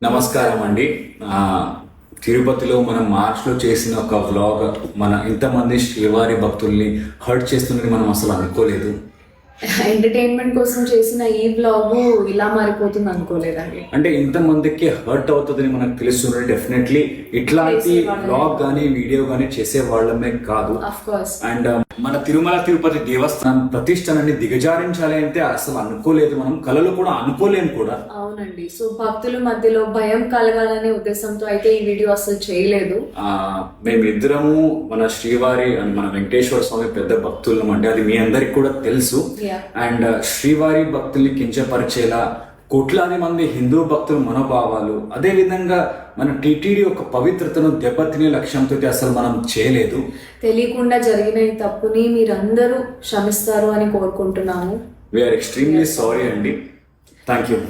నమస్కారం అండి. తిరుపతిలో మనం మార్చ్లో చేసిన ఒక వ్లాగ్ మన ఇంతమంది శ్రీవారి భక్తుల్ని హర్ట్ చేస్తుందని మనం అసలు అనుకోలేదు. ఎంటర్టైన్మెంట్ కోసం చేసిన ఈ వ్లాగ్ ఇలా మారిపోతుంది అనుకోలేదండి. అంటే ఇంతమందికి హర్ట్ అవుతుందని మనకు తెలుస్తుంది. డెఫినెట్లీ ఇట్లాంటి వ్లాగ్ కానీ వీడియో కానీ చేసే వాళ్ళమే కాదు. అండ్ మన తిరుమల తిరుపతి దేవస్థానం ప్రతిష్టనని దిగజారించాలి అంటే అసలు అనుకోలేదు, మనం కళలు కూడా అనుకోలేము కూడా. అవునండి. సో భక్తుల మధ్యలో భయం కలగాలనే ఉద్దేశంతో అయితే ఈ వీడియో అసలు చేయలేదు. మేమిద్దరము మన శ్రీవారి అండ్ మన వెంకటేశ్వర స్వామి పెద్ద భక్తులం అండి, అది మీ అందరికి కూడా తెలుసు. అండ్ శ్రీవారి భక్తుల్ని కించపరిచేలా కోట్లాది మంది హిందూ భక్తుల మనోభావాలు, అదే విధంగా మన టీటీడీ యొక్క పవిత్రతను దెబ్బతినే లక్ష్యంతో అసలు మనం చేయలేదు. తెలియకుండా జరిగిన ఈ తప్పుని మీరందరూ క్షమిస్తారు అని కోరుకుంటున్నాము. వీఆర్ ఎక్స్ట్రీమ్లీ సారీ అండి. Thank you.